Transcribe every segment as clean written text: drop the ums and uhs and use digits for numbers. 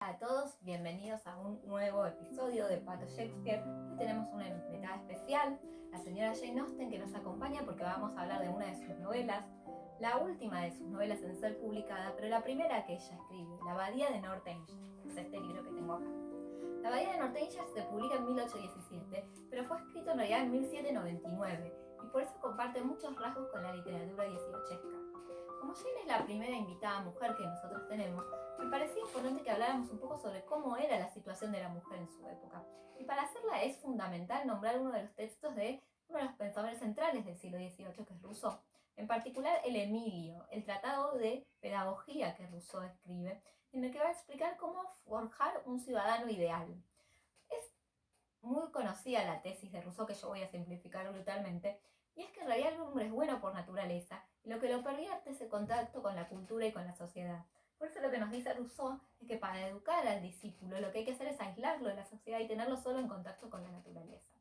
Hola a todos, bienvenidos a un nuevo episodio de Pato Shakespeare. Hoy tenemos una invitada especial, la señora Jane Austen, que nos acompaña porque vamos a hablar de una de sus novelas, la última de sus novelas en ser publicada, pero la primera que ella escribe, La Abadía de Northanger, es este libro que tengo acá. La Abadía de Northanger se publica en 1817, pero fue escrito en realidad en 1799 y por eso comparte muchos rasgos con la literatura dieciochesca. Como Jane es la primera invitada mujer que nosotros tenemos, me parecía importante que habláramos un poco sobre cómo era la situación de la mujer en su época. Y para hacerla es fundamental nombrar uno de los textos de uno de los pensadores centrales del siglo XVIII, que es Rousseau. En particular el Emilio, el tratado de pedagogía que Rousseau escribe, en el que va a explicar cómo forjar un ciudadano ideal. Es muy conocida la tesis de Rousseau, que yo voy a simplificar brutalmente, y es que en realidad el hombre es bueno por naturaleza, y lo que lo pervierte es el contacto con la cultura y con la sociedad. Por eso lo que nos dice Rousseau es que para educar al discípulo lo que hay que hacer es aislarlo de la sociedad y tenerlo solo en contacto con la naturaleza.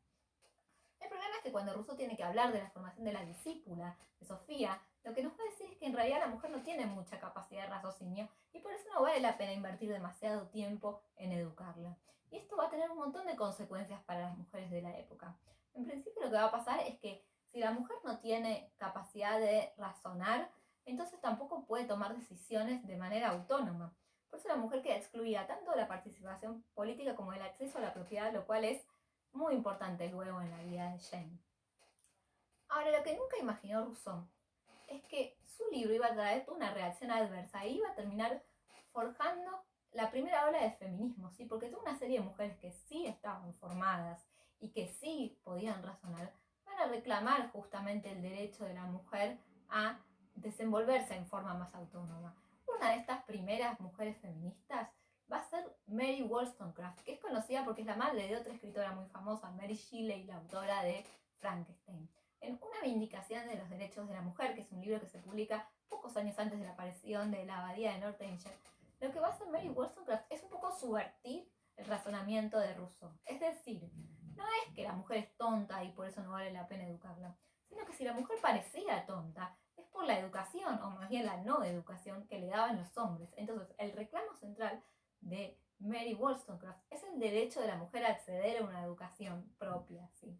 El problema es que cuando Rousseau tiene que hablar de la formación de la discípula, de Sofía, lo que nos va a decir es que en realidad la mujer no tiene mucha capacidad de raciocinio y por eso no vale la pena invertir demasiado tiempo en educarla. Y esto va a tener un montón de consecuencias para las mujeres de la época. En principio lo que va a pasar es que si la mujer no tiene capacidad de razonar, entonces tampoco puede tomar decisiones de manera autónoma. Por eso la mujer queda excluida tanto de la participación política como del acceso a la propiedad, lo cual es muy importante luego en la vida de Jane. Ahora, lo que nunca imaginó Rousseau es que su libro iba a traer una reacción adversa e iba a terminar forjando la primera ola de feminismo, ¿sí? Porque toda una serie de mujeres que sí estaban formadas y que sí podían razonar, van a reclamar justamente el derecho de la mujer a desenvolverse en forma más autónoma. Una de estas primeras mujeres feministas va a ser Mary Wollstonecraft, que es conocida porque es la madre de otra escritora muy famosa, Mary Shelley, la autora de Frankenstein. En Una vindicación de los derechos de la mujer, que es un libro que se publica pocos años antes de la aparición de la Abadía de Northanger, lo que va a hacer Mary Wollstonecraft es un poco subvertir el razonamiento de Rousseau. Es decir, no es que la mujer es tonta y por eso no vale la pena educarla, sino que si la mujer parecía tonta, es por la educación, o más bien la no educación, que le daban los hombres. Entonces, el reclamo central de Mary Wollstonecraft es el derecho de la mujer a acceder a una educación propia, ¿sí?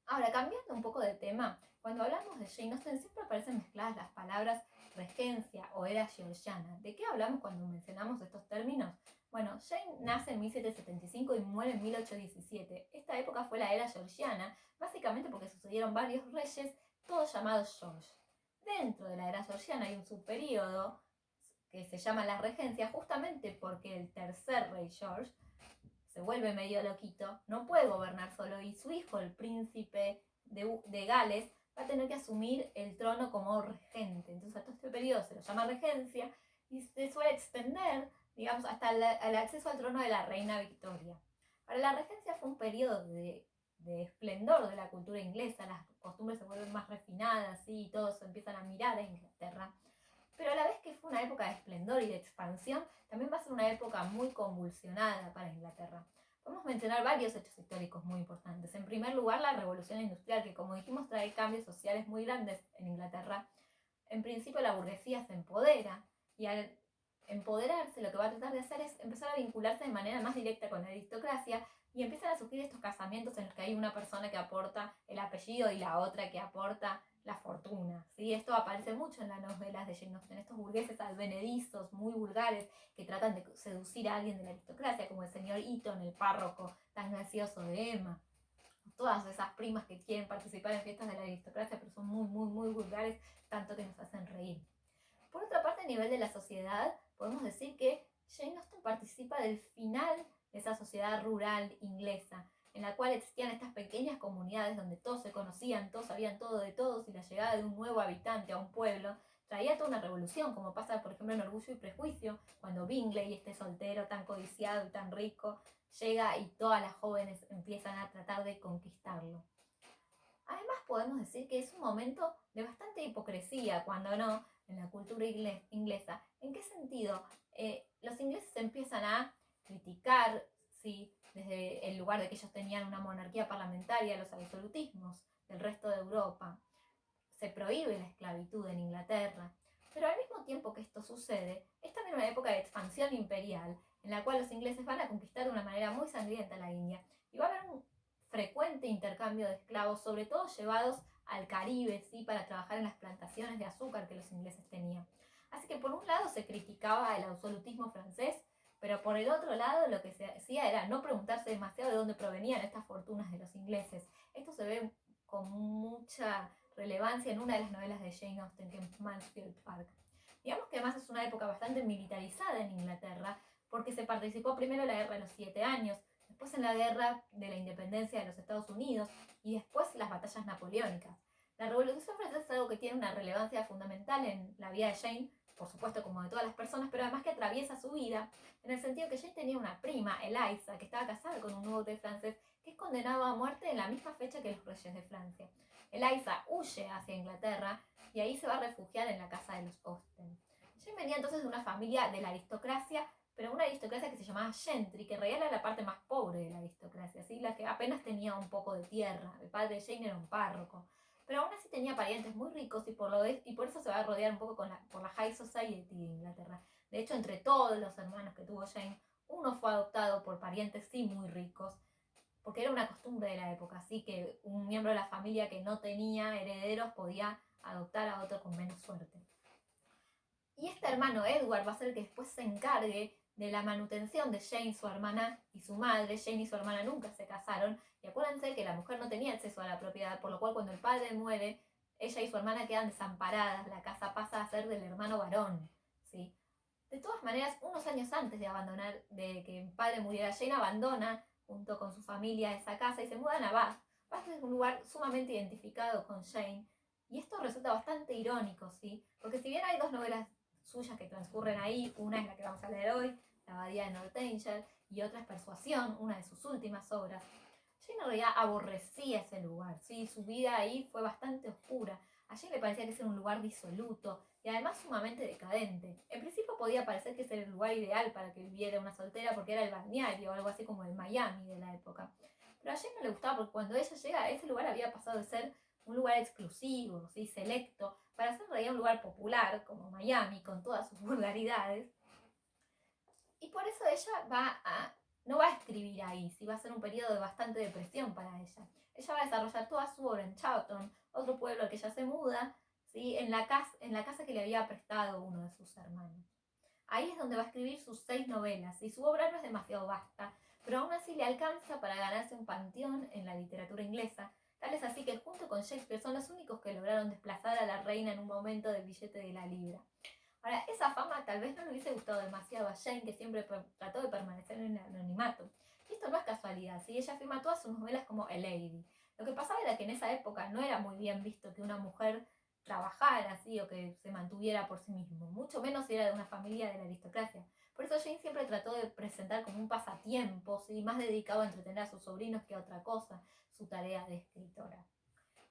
Ahora, cambiando un poco de tema, cuando hablamos de Jane Austen siempre aparecen mezcladas las palabras regencia o era georgiana. ¿De qué hablamos cuando mencionamos estos términos? Bueno, Jane nace en 1775 y muere en 1817. Esta época fue la era georgiana, básicamente porque sucedieron varios reyes, todos llamados George. Dentro de la era georgiana hay un subperíodo que se llama la regencia, justamente porque el tercer rey George se vuelve medio loquito, no puede gobernar solo y su hijo, el príncipe de Gales, va a tener que asumir el trono como regente. Entonces a todo este periodo se lo llama regencia y se suele extender, digamos, hasta el acceso al trono de la reina Victoria. Ahora, la regencia fue un periodo de esplendor de la cultura inglesa, las costumbres se vuelven más refinadas, ¿sí? Y todos empiezan a mirar a Inglaterra. Pero a la vez que fue una época de esplendor y de expansión, también va a ser una época muy convulsionada para Inglaterra. Podemos mencionar varios hechos históricos muy importantes. En primer lugar, la revolución industrial, que como dijimos trae cambios sociales muy grandes en Inglaterra. En principio la burguesía se empodera y al empoderarse lo que va a tratar de hacer es empezar a vincularse de manera más directa con la aristocracia y empiezan a surgir estos casamientos en los que hay una persona que aporta el apellido y la otra que aporta la fortuna, ¿sí? Esto aparece mucho en las novelas de Jane Austen, estos burgueses advenedizos, muy vulgares, que tratan de seducir a alguien de la aristocracia, como el señor Eaton, el párroco tan gracioso de Emma. Todas esas primas que quieren participar en fiestas de la aristocracia, pero son muy, muy, muy vulgares, tanto que nos hacen reír. Por otra parte, a nivel de la sociedad, podemos decir que Jane Austen participa del final de esa sociedad rural inglesa, en la cual existían estas pequeñas comunidades donde todos se conocían, todos sabían todo de todos, y la llegada de un nuevo habitante a un pueblo traía toda una revolución, como pasa por ejemplo en Orgullo y Prejuicio, cuando Bingley, este soltero tan codiciado y tan rico, llega y todas las jóvenes empiezan a tratar de conquistarlo. Además podemos decir que es un momento de bastante hipocresía, cuando no, en la cultura inglesa. ¿En qué sentido? Los ingleses empiezan a criticar, ¿sí?, desde el lugar de que ellos tenían una monarquía parlamentaria, los absolutismos del resto de Europa. Se prohíbe la esclavitud en Inglaterra. Pero al mismo tiempo que esto sucede, es también una época de expansión imperial, en la cual los ingleses van a conquistar de una manera muy sangrienta la India y va a haber un frecuente intercambio de esclavos, sobre todo llevados al Caribe, ¿sí? Para trabajar en las plantaciones de azúcar que los ingleses tenían. Así que por un lado se criticaba el absolutismo francés, pero por el otro lado lo que se hacía era no preguntarse demasiado de dónde provenían estas fortunas de los ingleses. Esto se ve con mucha relevancia en una de las novelas de Jane Austen, que es Mansfield Park. Digamos que además es una época bastante militarizada en Inglaterra, porque se participó primero en la Guerra de los 7 años, después en la Guerra de la Independencia de los Estados Unidos y después las batallas napoleónicas. La Revolución Francesa es algo que tiene una relevancia fundamental en la vida de Jane, por supuesto como de todas las personas, pero además que atraviesa su vida, en el sentido que Jane tenía una prima, Eliza, que estaba casada con un noble francés, que es condenado a muerte en la misma fecha que los reyes de Francia. Eliza huye hacia Inglaterra y ahí se va a refugiar en la casa de los Austen. Jane venía entonces de una familia de la aristocracia, pero una aristocracia que se llamaba gentry, que en realidad era la parte más pobre de la aristocracia, ¿sí? La que apenas tenía un poco de tierra. El padre de Jane era un párroco, pero aún así tenía parientes muy ricos y por eso se va a rodear un poco por la high society de Inglaterra. De hecho, entre todos los hermanos que tuvo Jane, uno fue adoptado por parientes sí muy ricos, porque era una costumbre de la época, así que un miembro de la familia que no tenía herederos podía adoptar a otro con menos suerte. Y este hermano Edward va a ser el que después se encargue de la manutención de Jane, su hermana y su madre. Jane y su hermana nunca se casaron, y acuérdense que la mujer no tenía acceso a la propiedad, por lo cual cuando el padre muere, ella y su hermana quedan desamparadas, la casa pasa a ser del hermano varón, ¿sí? De todas maneras, unos años antes de que el padre muriera, Jane abandona junto con su familia esa casa y se mudan a Bath. Bath es un lugar sumamente identificado con Jane, y esto resulta bastante irónico, ¿sí? Porque si bien hay dos novelas suyas que transcurren ahí, una es la que vamos a leer hoy, La Abadía de Northanger, y otra es Persuasión, una de sus últimas obras, Jane en realidad aborrecía ese lugar, ¿sí? Su vida ahí fue bastante oscura. A Jane le parecía que ese era un lugar disoluto y además sumamente decadente. En principio podía parecer que ese era el lugar ideal para que viviera una soltera porque era el balneario o algo así como el Miami de la época. Pero a Jane no le gustaba porque cuando ella llega a ese lugar había pasado de ser un lugar exclusivo, ¿sí? Selecto, para ser en realidad un lugar popular como Miami con todas sus vulgaridades. Y por eso ella no va a escribir ahí, ¿sí? Va a ser un periodo de bastante depresión para ella. Ella va a desarrollar toda su obra en Chawton, otro pueblo al que ella se muda, ¿sí? En la casa que le había prestado uno de sus hermanos. Ahí es donde va a escribir sus 6 novelas, y su obra no es demasiado vasta, pero aún así le alcanza para ganarse un panteón en la literatura inglesa. Tal es así que junto con Shakespeare son los únicos que lograron desplazar a la reina en un momento del billete de la libra. Ahora, esa fama tal vez no le hubiese gustado demasiado a Jane, que siempre trató de permanecer en el anonimato. Y esto no es casualidad, ¿sí? Ella firma todas sus novelas como A Lady. Lo que pasaba era que en esa época no era muy bien visto que una mujer trabajara así o que se mantuviera por sí mismo, mucho menos si era de una familia de la aristocracia. Por eso Jane siempre trató de presentar como un pasatiempo, ¿sí? Más dedicado a entretener a sus sobrinos que a otra cosa, su tarea de escritora.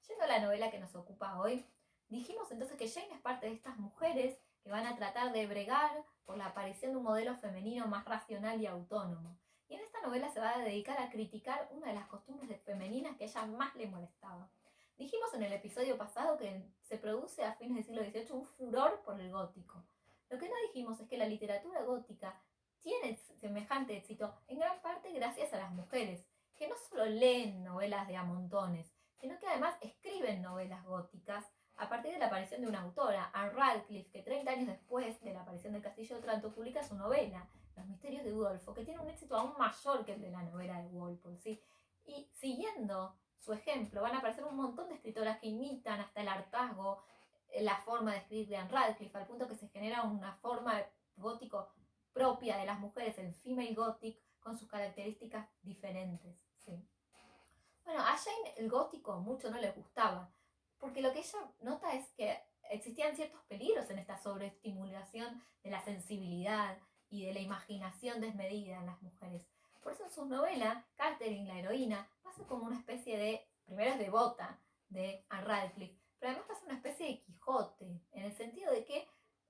Yendo a la novela que nos ocupa hoy, dijimos entonces que Jane es parte de estas mujeres que van a tratar de bregar por la aparición de un modelo femenino más racional y autónomo. Y en esta novela se va a dedicar a criticar una de las costumbres femeninas que a ella más le molestaba. Dijimos en el episodio pasado que se produce a fines del siglo XVIII un furor por el gótico. Lo que no dijimos es que la literatura gótica tiene semejante éxito en gran parte gracias a las mujeres, que no solo leen novelas de a montones, sino que además escriben novelas góticas a partir de la aparición de una autora, Anne Radcliffe, que 30 años después de la aparición del Castillo de Otranto publica su novela, Los Misterios de Udolfo, que tiene un éxito aún mayor que el de la novela de Walpole, ¿sí? Y siguiendo su ejemplo, van a aparecer un montón de escritoras que imitan hasta el hartazgo la forma de escribir de Anne Radcliffe, al punto que se genera una forma gótico propia de las mujeres, el female gothic, con sus características diferentes, ¿sí? Bueno, a Jane el gótico mucho no le gustaba, porque lo que ella nota es que existían ciertos peligros en esta sobreestimulación de la sensibilidad y de la imaginación desmedida en las mujeres. Por eso en sus novelas, Catherine, la heroína, va a ser como una especie de, primero es devota de Anne Radcliffe, pero además va a ser una especie de Quijote, en el sentido de que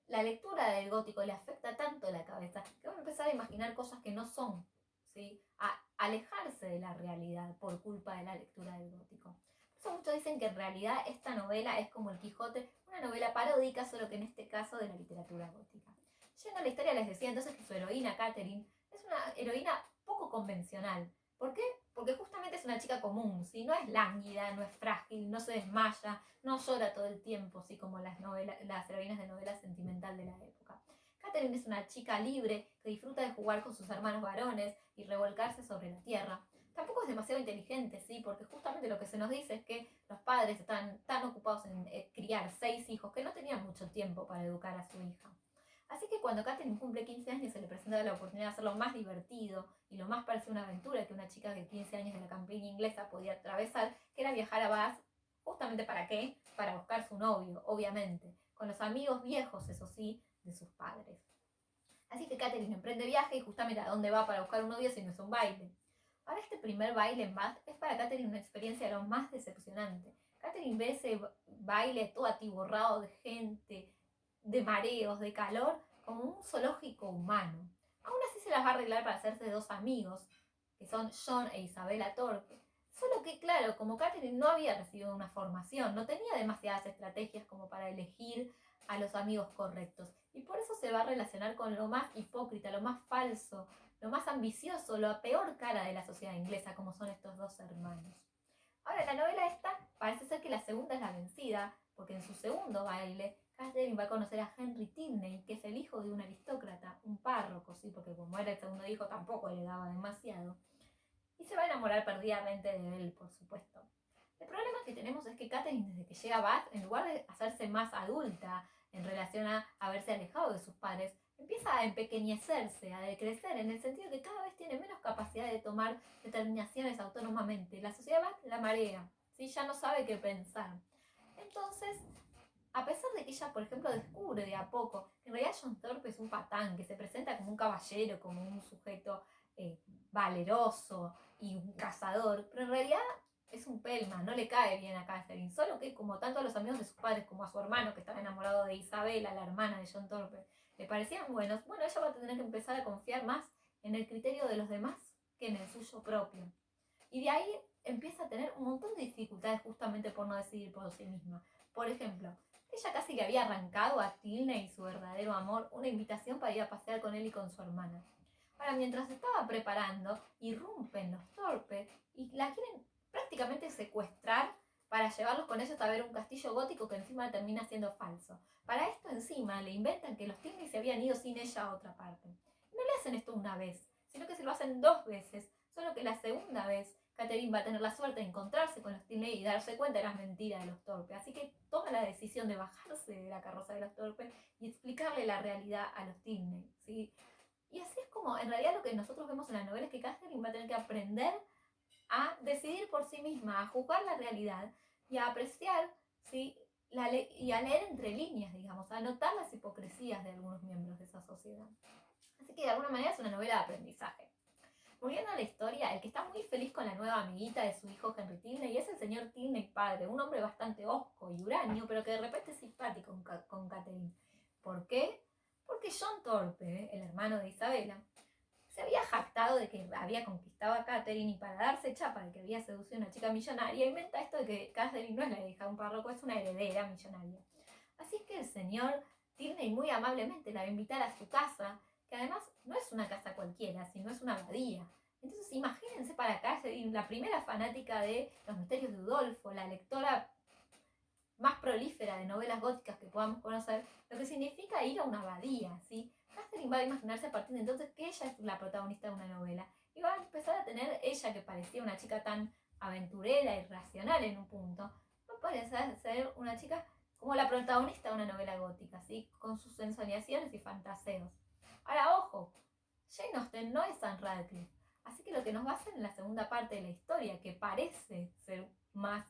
la lectura del gótico le afecta tanto la cabeza que va a empezar a imaginar cosas que no son, ¿sí? A alejarse de la realidad por culpa de la lectura del gótico. Por eso muchos dicen que en realidad esta novela es como el Quijote, una novela paródica, solo que en este caso de la literatura gótica. Yendo a la historia les decía entonces que su heroína Catherine es heroína poco convencional. ¿Por qué? Porque justamente es una chica común, ¿sí? No es lánguida, no es frágil, no se desmaya, no llora todo el tiempo, ¿sí? Como las heroínas de novela sentimental de la época. Catherine es una chica libre que disfruta de jugar con sus hermanos varones y revolcarse sobre la tierra. Tampoco es demasiado inteligente, ¿sí? Porque justamente lo que se nos dice es que los padres están tan ocupados en criar 6 hijos que no tenían mucho tiempo para educar a su hija. Así que cuando Catherine cumple 15 años se le presenta la oportunidad de hacerlo más divertido y lo más parecido a una aventura que una chica de 15 años de la campiña inglesa podía atravesar, que era viajar a Bath. ¿Justamente para qué? Para buscar su novio, obviamente, con los amigos viejos, eso sí, de sus padres. Así que Catherine emprende viaje y justamente a dónde va para buscar un novio si no es un baile. Ahora este primer baile en Bath es para Catherine una experiencia de lo más decepcionante. Catherine ve ese baile todo atiborrado de gente, de mareos, de calor, como un zoológico humano. Aún así se las va a arreglar para hacerse 2 amigos, que son John e Isabella Thorpe. Solo que, claro, como Catherine no había recibido una formación, no tenía demasiadas estrategias como para elegir a los amigos correctos. Y por eso se va a relacionar con lo más hipócrita, lo más falso, lo más ambicioso, la peor cara de la sociedad inglesa, como son estos 2 hermanos. Ahora, la novela esta parece ser que la segunda es la vencida, porque en su segundo baile, Catherine va a conocer a Henry Tilney, que es el hijo de un aristócrata, un párroco, ¿sí? Porque como era el segundo hijo tampoco le daba demasiado. Y se va a enamorar perdidamente de él, por supuesto. El problema que tenemos es que Catherine, desde que llega a Bath, en lugar de hacerse más adulta en relación a haberse alejado de sus padres, empieza a empequeñecerse, a decrecer, en el sentido de que cada vez tiene menos capacidad de tomar determinaciones autónomamente. La sociedad Bath la marea, ¿sí? Ya no sabe qué pensar. Entonces, a pesar de que ella, por ejemplo, descubre de a poco que en realidad John Thorpe es un patán, que se presenta como un caballero, como un sujeto valeroso y un cazador, pero en realidad es un pelma, no le cae bien a Catherine, solo que como tanto a los amigos de sus padres como a su hermano, que estaba enamorado de Isabella, la hermana de John Thorpe, le parecían buenos, bueno, ella va a tener que empezar a confiar más en el criterio de los demás que en el suyo propio. Y de ahí empieza a tener un montón de dificultades justamente por no decidir por sí misma. Por ejemplo, ella casi le había arrancado a Tilney, su verdadero amor, una invitación para ir a pasear con él y con su hermana. Ahora, mientras estaba preparando, irrumpen los Thorpe y la quieren prácticamente secuestrar para llevarlos con ellos a ver un castillo gótico que encima termina siendo falso. Para esto encima le inventan que los Tilney se habían ido sin ella a otra parte. No le hacen esto una vez, sino que se lo hacen 2 veces, solo que la segunda vez Catherine va a tener la suerte de encontrarse con los Tilney y darse cuenta de las mentiras de los Thorpe. Así que toma la decisión de bajarse de la carroza de los Thorpe y explicarle la realidad a los Tilney, ¿sí? Y así es como, en realidad, lo que nosotros vemos en la novela es que Catherine va a tener que aprender a decidir por sí misma, a juzgar la realidad y a apreciar, ¿sí? Y a leer entre líneas, digamos, a notar las hipocresías de algunos miembros de esa sociedad. Así que de alguna manera es una novela de aprendizaje. Volviendo a la historia, el que está muy feliz con la nueva amiguita de su hijo Henry Tilney es el señor Tilney padre, un hombre bastante hosco y huraño, pero que de repente es simpático con Catherine. ¿Por qué? Porque John Thorpe, el hermano de Isabella, se había jactado de que había conquistado a Catherine y para darse chapa de que había seducido a una chica millonaria, inventa esto de que Catherine no es la hija de un párroco, es una heredera millonaria. Así es que el señor Tilney muy amablemente la va a invitar a su casa, que además no es una casa cualquiera, sino es una abadía. Entonces imagínense para Catherine, la primera fanática de Los Misterios de Udolfo, la lectora más prolífera de novelas góticas que podamos conocer, lo que significa ir a una abadía, ¿sí? Catherine va a imaginarse a partir de entonces que ella es la protagonista de una novela y va a empezar a tener, ella que parecía una chica tan aventurera y racional en un punto, va a parecer ser una chica como la protagonista de una novela gótica, ¿sí? Con sus ensoñaciones y fantaseos. Ahora, ojo, Jane Austen no es Anne Radcliffe, así que lo que nos va a hacer en la segunda parte de la historia, que parece ser más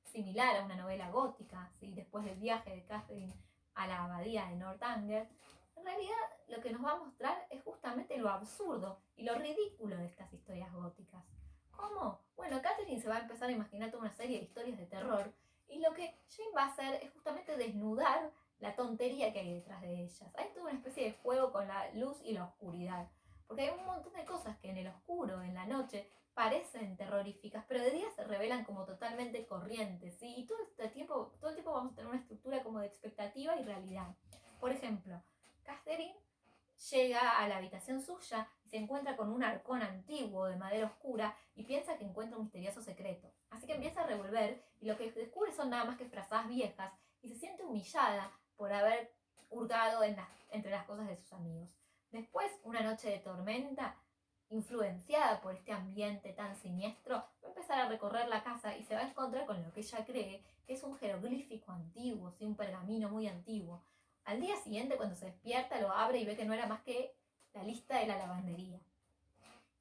similar a una novela gótica, ¿sí? Después del viaje de Catherine a la abadía de Northanger, en realidad lo que nos va a mostrar es justamente lo absurdo y lo ridículo de estas historias góticas. ¿Cómo? Bueno, Catherine se va a empezar a imaginar toda una serie de historias de terror y lo que Jane va a hacer es justamente desnudar la tontería que hay detrás de ellas. Hay toda una especie de juego con la luz y la oscuridad, porque hay un montón de cosas que en el oscuro, en la noche, parecen terroríficas, pero de día se revelan como totalmente corrientes, ¿sí? Y todo el tiempo vamos a tener una estructura como de expectativa y realidad. Por ejemplo, Catherine llega a la habitación suya y se encuentra con un arcón antiguo de madera oscura y piensa que encuentra un misterioso secreto. Así que empieza a revolver y lo que descubre son nada más que frazadas viejas y se siente humillada por haber hurgado entre las cosas de sus amigos. Después, una noche de tormenta, influenciada por este ambiente tan siniestro, va a empezar a recorrer la casa y se va a encontrar con lo que ella cree que es un jeroglífico antiguo, ¿sí? Un pergamino muy antiguo. Al día siguiente, cuando se despierta, lo abre y ve que no era más que la lista de la lavandería.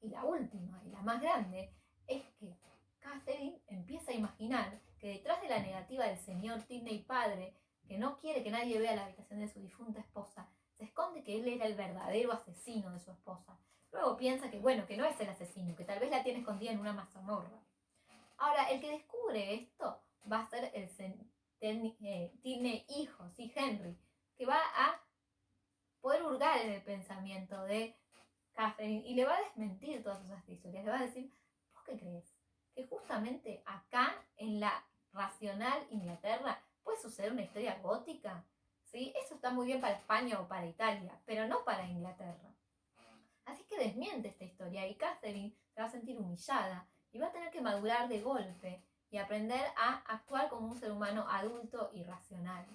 Y la última, y la más grande, es que Catherine empieza a imaginar que detrás de la negativa del señor Tilney padre, que no quiere que nadie vea la habitación de su difunta esposa, se esconde que él era el verdadero asesino de su esposa. Luego piensa que, bueno, que no es el asesino, que tal vez la tiene escondida en una mazamorra. Ahora, el que descubre esto va a ser el Tilney hijo, sí, Henry, que va a poder hurgar en el pensamiento de Catherine y le va a desmentir todas esas historias. Le va a decir, ¿vos qué crees? Que justamente acá, en la racional Inglaterra, puede suceder una historia gótica. ¿Sí? Eso está muy bien para España o para Italia, pero no para Inglaterra. Así que desmiente esta historia y Catherine se va a sentir humillada y va a tener que madurar de golpe y aprender a actuar como un ser humano adulto y racional.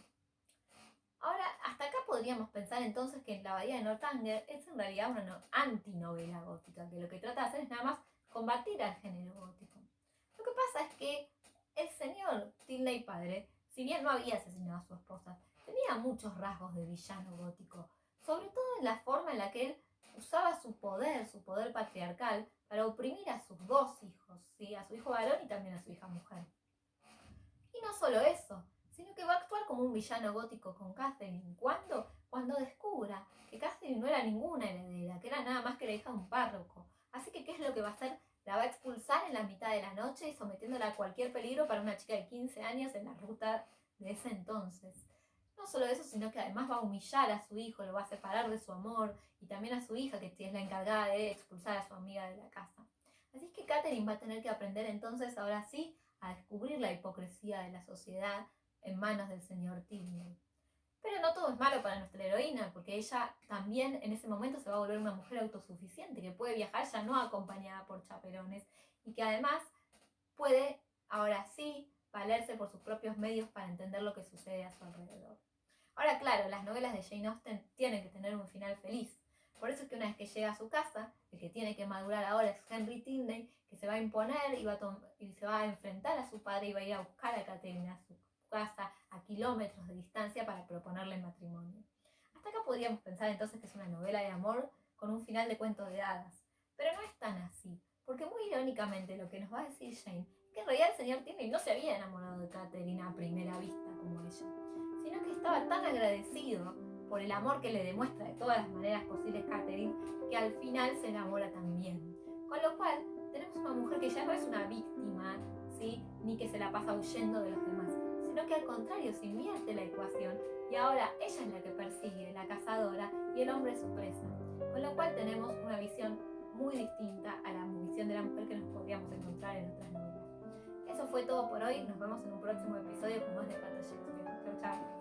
Ahora, hasta acá podríamos pensar entonces que La Abadía de Northanger es en realidad una antinovela gótica, que lo que trata de hacer es nada más combatir al género gótico. Lo que pasa es que el señor Tilney padre, si bien no había asesinado a su esposa, tenía muchos rasgos de villano gótico, sobre todo en la forma en la que él usaba su poder patriarcal, para oprimir a sus dos hijos, ¿sí? A su hijo varón y también a su hija mujer. Y no solo eso, sino que va a actuar como un villano gótico con Catherine. ¿Cuándo? Cuando descubra que Catherine no era ninguna heredera, que era nada más que la hija de un párroco. Así que, ¿qué es lo que va a hacer? La va a expulsar en la mitad de la noche y sometiéndola a cualquier peligro para una chica de 15 años en la ruta de ese entonces. No solo eso, sino que además va a humillar a su hijo, lo va a separar de su amor y también a su hija, que es la encargada de expulsar a su amiga de la casa. Así que Catherine va a tener que aprender entonces, ahora sí, a descubrir la hipocresía de la sociedad en manos del señor Tilney. Pero no todo es malo para nuestra heroína, porque ella también en ese momento se va a volver una mujer autosuficiente, que puede viajar ya no acompañada por chaperones y que además puede, ahora sí, valerse por sus propios medios para entender lo que sucede a su alrededor. Ahora, claro, las novelas de Jane Austen tienen que tener un final feliz. Por eso es que una vez que llega a su casa, el que tiene que madurar ahora es Henry Tilney, que se va a imponer y se va a enfrentar a su padre y va a ir a buscar a Catherine a su casa a kilómetros de distancia para proponerle matrimonio. Hasta acá podríamos pensar entonces que es una novela de amor con un final de cuento de hadas. Pero no es tan así, porque muy irónicamente lo que nos va a decir Jane es que en realidad el señor Tilney no se había enamorado de Catherine a primera vista como ella, sino que estaba tan agradecido por el amor que le demuestra de todas las maneras posibles Catherine, que al final se enamora también. Con lo cual, tenemos una mujer que ya no es una víctima, ¿sí? Ni que se la pasa huyendo de los demás, sino que al contrario se invierte la ecuación y ahora ella es la que persigue, la cazadora, y el hombre es su presa. Con lo cual tenemos una visión muy distinta a la visión de la mujer que nos podríamos encontrar en otras novelas. Eso fue todo por hoy, nos vemos en un próximo episodio con más de Pato Shakespeare. Chau, chau.